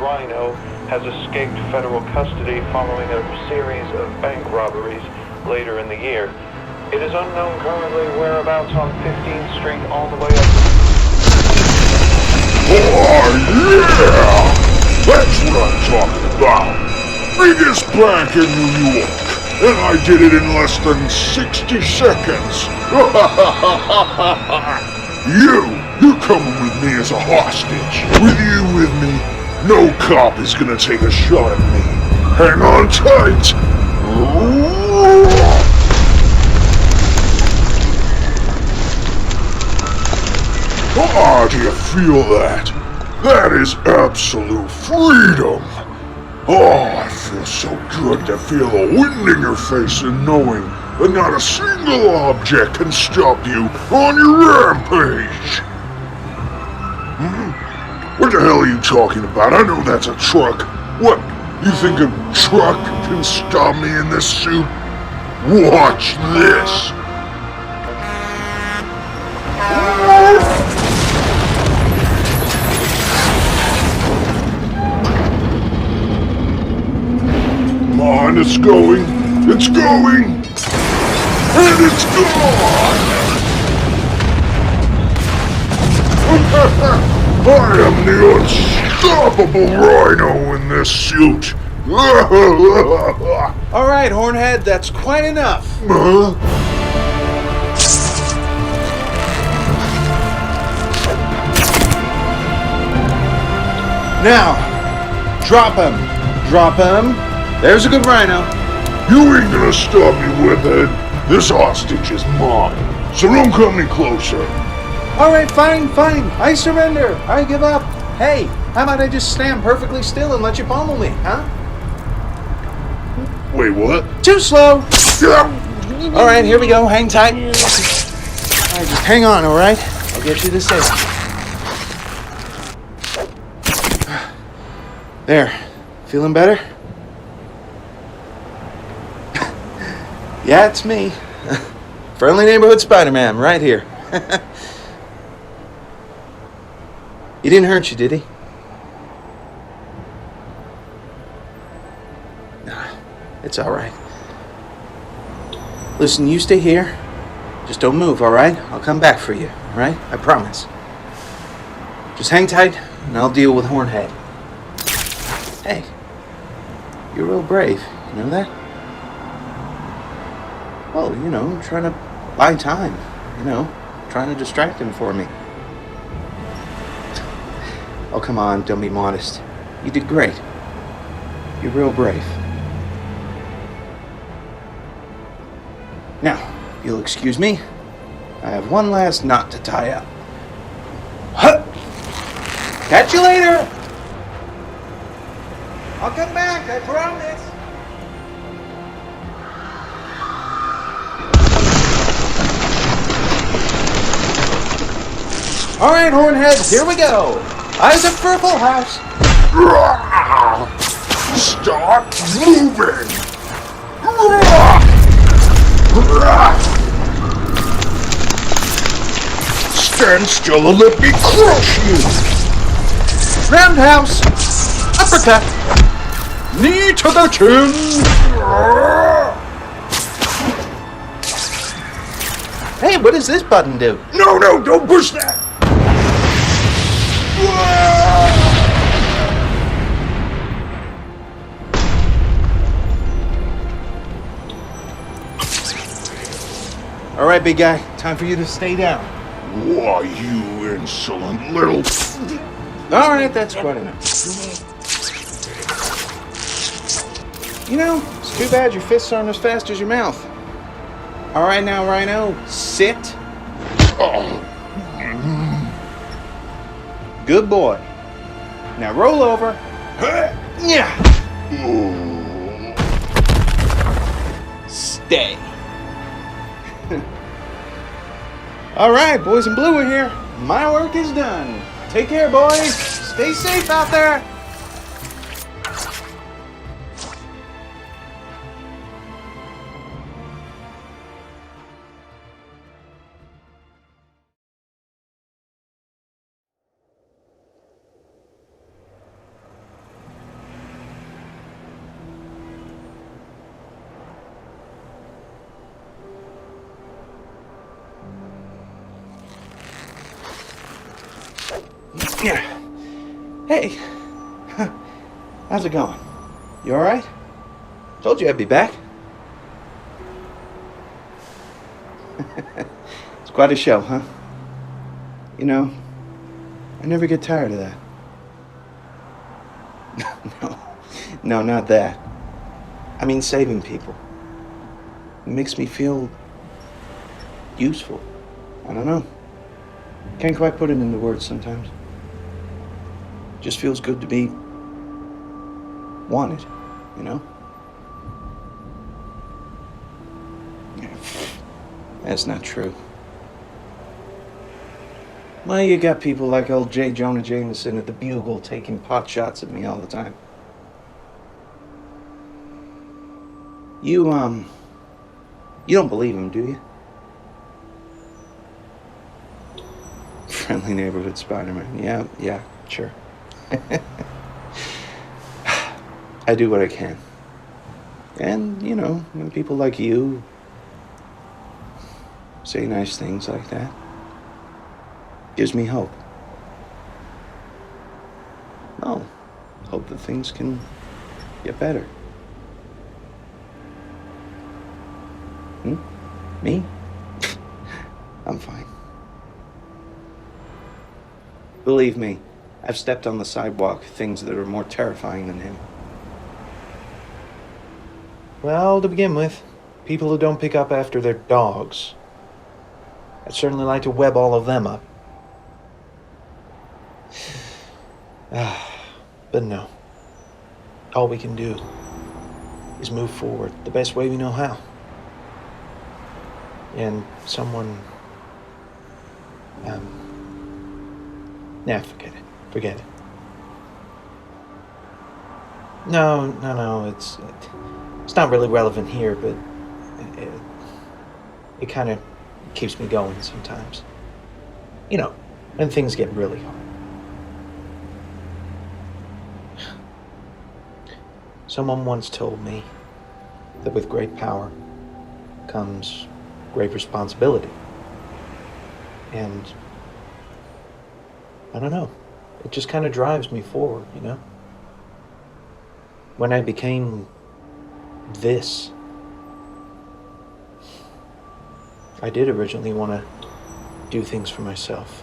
Rhino has escaped federal custody following a series of bank robberies later in the year. It is unknown currently whereabouts on 15th Street all the way up. Oh yeah! That's what I'm talking about! Biggest bank in New York! And I did it in less than 60 seconds! You're coming with me as a hostage. With you with me, no cop is gonna take a shot at me. Hang on tight! Ah, do you feel that? That is absolute freedom! Oh, I feel so good to feel the wind in your face and knowing that not a single object can stop you on your rampage! What the hell are you talking about? I know that's a truck. What, you think a truck can stop me in this suit? Watch this! Come on, it's going! It's going! And it's gone! I am the unstoppable Rhino in this suit! Alright, Hornhead, that's quite enough. Huh? Now, drop him. Drop him. There's a good Rhino. You ain't gonna stop me, Webhead. This hostage is mine, so don't come any closer. Alright, fine. I surrender. I give up. Hey, how about I just stand perfectly still and let you pummel me, huh? Wait, what? Too slow. Alright, here we go. Hang tight. Alright, just hang on, alright? I'll get you to safety. There. Feeling better? Yeah, it's me. Friendly neighborhood Spider-Man, right here. He didn't hurt you, did he? Nah, it's alright. Listen, you stay here. Just don't move, alright? I'll come back for you, alright? I promise. Just hang tight, and I'll deal with Hornhead. Hey, you're real brave, you know that? Well, you know, I'm trying to buy time, you know, trying to distract him for me. Oh, come on, don't be modest. You did great. You're real brave. Now, if you'll excuse me, I have one last knot to tie up. Huh! Catch you later! I'll come back, I promise! Alright, Hornhead, here we go! Eyes up for a full house! Stop moving! Stand still and let me crush you! Roundhouse! Uppercut! Knee to the chin! Hey, what does this button do? No, don't push that! All right, big guy. Time for you to stay down. Why, you insolent little... All right, that's quite enough. You know, it's too bad your fists aren't as fast as your mouth. All right, now, Rhino, sit. Good boy. Now roll over. Yeah. Stay. All right, boys in blue are here. My work is done. Take care, boys. Stay safe out there. Hey, how's it going? You alright? Told you I'd be back. It's quite a show, huh? You know, I never get tired of that. No, not that. I mean saving people. It makes me feel useful. I don't know. Can't quite put it into words sometimes. Just feels good to be wanted, you know? That's not true. Well, you got people like old J. Jonah Jameson at the Bugle taking pot shots at me all the time. You don't believe him, do you? Friendly neighborhood Spider-Man. Yeah, sure. I do what I can. And, you know, when people like you say nice things like that, gives me hope. Oh, hope that things can get better. Me? I'm fine. Believe me, I've stepped on the sidewalk things that are more terrifying than him. Well, to begin with, people who don't pick up after their dogs. I'd certainly like to web all of them up. But no. All we can do is move forward the best way we know how. And someone... forget it. Forget it. No, it's not really relevant here, but it kind of keeps me going sometimes. You know, when things get really hard. Someone once told me that with great power comes great responsibility. And I don't know, it just kind of drives me forward, you know? When I became this, I did originally want to do things for myself.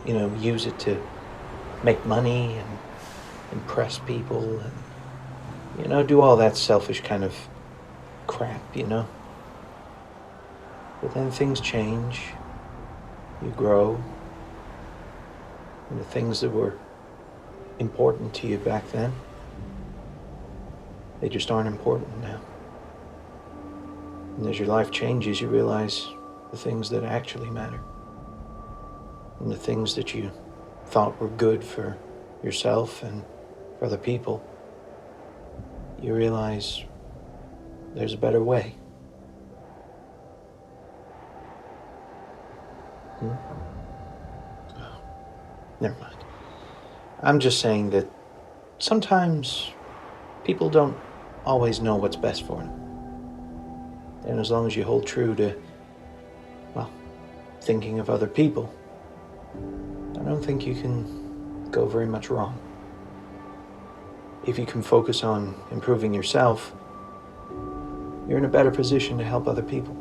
You know, use it to make money and impress people and, you know, do all that selfish kind of crap, you know? But then things change, you grow, and the things that were important to you back then, they just aren't important now. And as your life changes, you realize the things that actually matter. And the things that you thought were good for yourself and for other people, you realize there's a better way. Never mind. I'm just saying that sometimes people don't always know what's best for them. And as long as you hold true to, well, thinking of other people, I don't think you can go very much wrong. If you can focus on improving yourself, you're in a better position to help other people.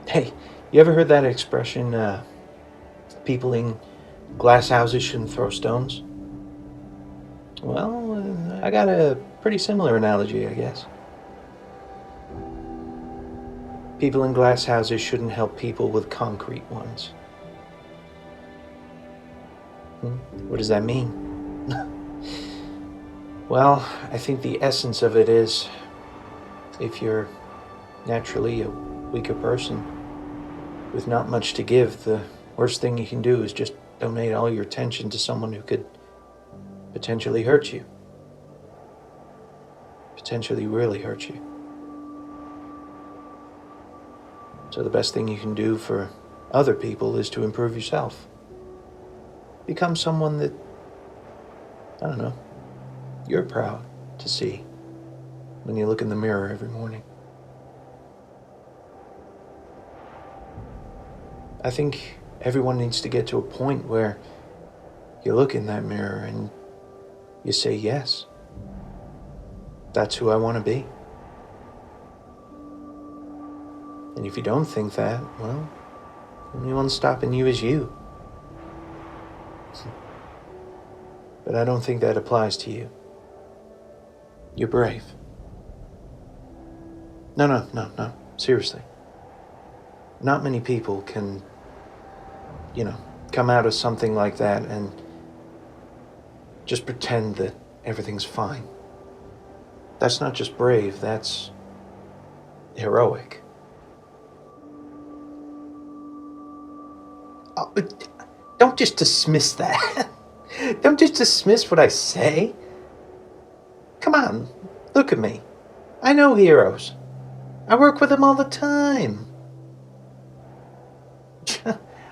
Hey, you ever heard that expression, people in glass houses shouldn't throw stones? Well, I got a pretty similar analogy, I guess. People in glass houses shouldn't help people with concrete ones. What does that mean? Well, I think the essence of it is, if you're naturally a weaker person with not much to give, the worst thing you can do is just donate all your attention to someone who could potentially hurt you. Potentially really hurt you. So the best thing you can do for other people is to improve yourself. Become someone that, I don't know, you're proud to see when you look in the mirror every morning. I think everyone needs to get to a point where You look in that mirror and you say, yes, that's who I want to be. And if you don't think that, well, the only one stopping you is you. But I don't think that applies to you. You're brave. No, seriously. Not many people can, come out of something like that and just pretend that everything's fine. That's not just brave, that's heroic. Oh, but don't just dismiss that. Don't just dismiss what I say. Come on, look at me. I know heroes. I work with them all the time.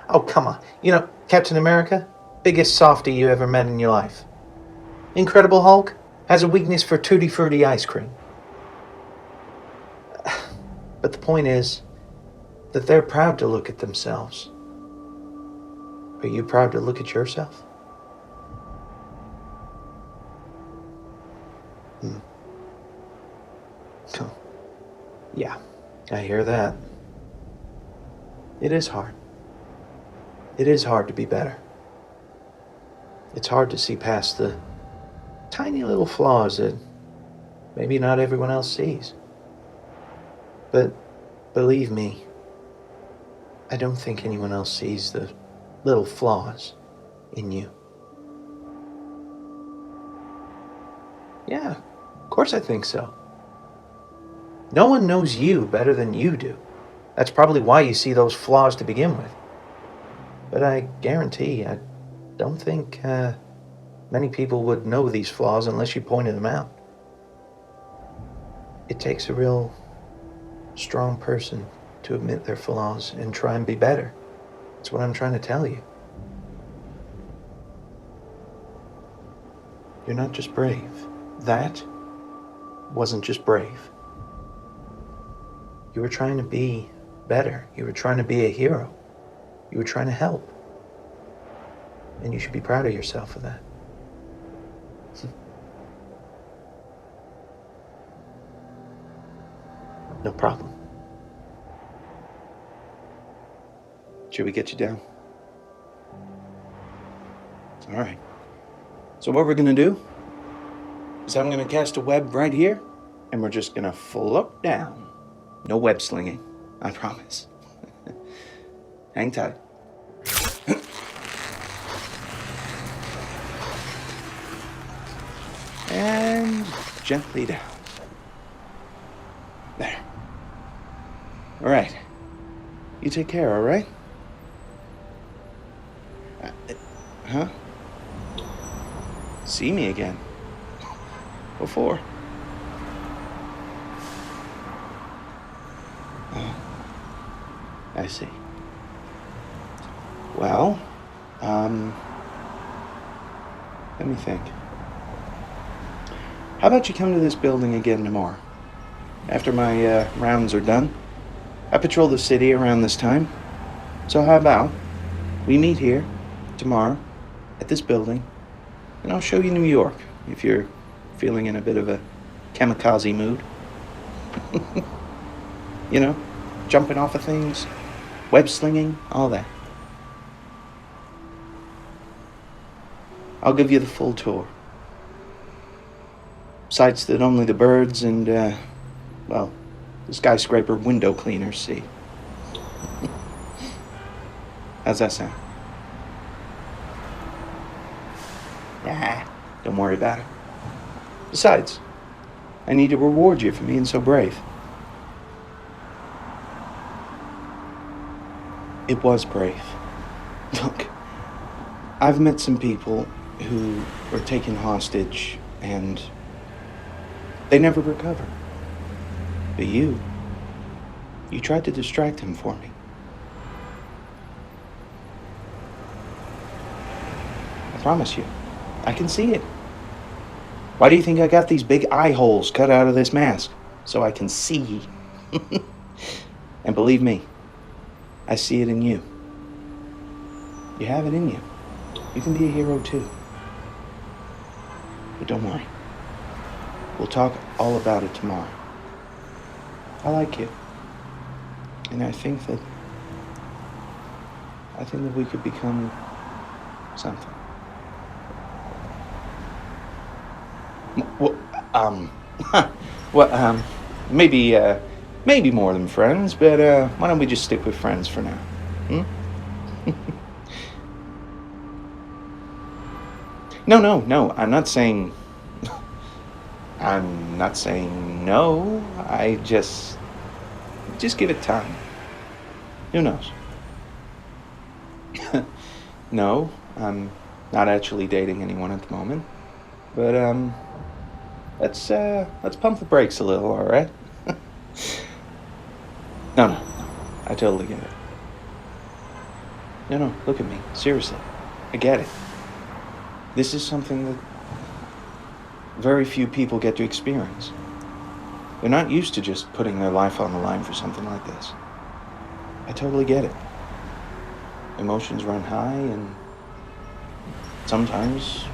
Oh, come on. Captain America, biggest softie you ever met in your life. Incredible Hulk has a weakness for Tutti Frutti ice cream. But the point is that they're proud to look at themselves. Are you proud to look at yourself? Yeah, I hear that. It is hard. It is hard to be better. It's hard to see past the tiny little flaws that maybe not everyone else sees. But believe me, I don't think anyone else sees the little flaws in you. Yeah, of course I think so. No one knows you better than you do. That's probably why you see those flaws to begin with. But I guarantee, I don't think many people would know these flaws unless you pointed them out. It takes a real strong person to admit their flaws and try and be better. That's what I'm trying to tell you. You're not just brave. That wasn't just brave. You were trying to be better. You were trying to be a hero. You were trying to help. And you should be proud of yourself for that. No problem. Should we get you down? All right. So what we're going to do is I'm going to cast a web right here, and we're just going to float down. No web slinging, I promise. Hang tight. And gently down. There. All right. You take care, all right? Huh? See me again. Before. I see. Well, let me think. How about you come to this building again tomorrow? After my rounds are done. I patrol the city around this time. So how about we meet here tomorrow at this building, and I'll show you New York if you're feeling in a bit of a kamikaze mood. Jumping off of things, web slinging, all that. I'll give you the full tour. Sights that only the birds and, the skyscraper window cleaners see. How's that sound? Nah, don't worry about it. Besides, I need to reward you for being so brave. It was brave. Look, I've met some people who were taken hostage and they never recover. But you tried to distract him for me. I promise you, I can see it. Why do you think I got these big eye holes cut out of this mask? So I can see. And believe me, I see it in you. You have it in you. You can be a hero too. But don't worry. We'll talk all about it tomorrow. I like you. And I think that we could become something. Well, well, maybe more than friends, but why don't we just stick with friends for now? Hmm? No, I'm not saying no. I just give it time. Who knows? No, I'm not actually dating anyone at the moment. But let's pump the brakes a little, all right? No, I totally get it. No, look at me. Seriously, I get it. This is something that very few people get to experience. They're not used to just putting their life on the line for something like this. I totally get it. Emotions run high, and sometimes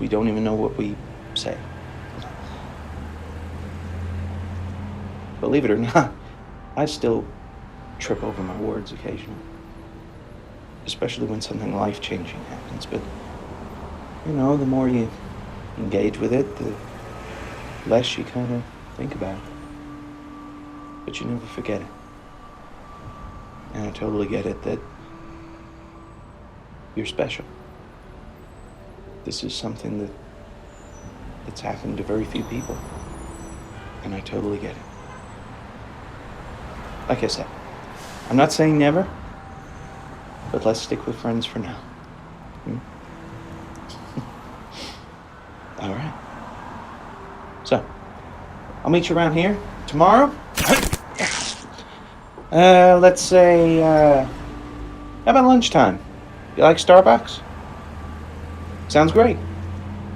we don't even know what we say. Believe it or not, I still trip over my words occasionally. Especially when something life-changing happens. But, the more you engage with it, the less you kind of think about it. But you never forget it. And I totally get it that you're special. This is something that's happened to very few people. And I totally get it. Like I said, I'm not saying never, but let's stick with friends for now. All right. So, I'll meet you around here tomorrow. Let's say, how about lunchtime? You like Starbucks? Sounds great.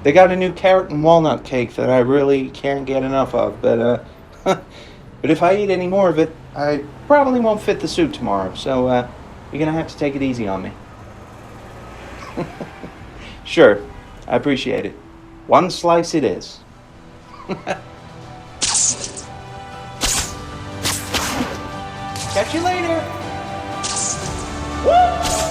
They got a new carrot and walnut cake that I really can't get enough of, but but if I eat any more of it, I probably won't fit the suit tomorrow, so you're gonna have to take it easy on me. Sure, I appreciate it. One slice it is. Catch you later. Woo!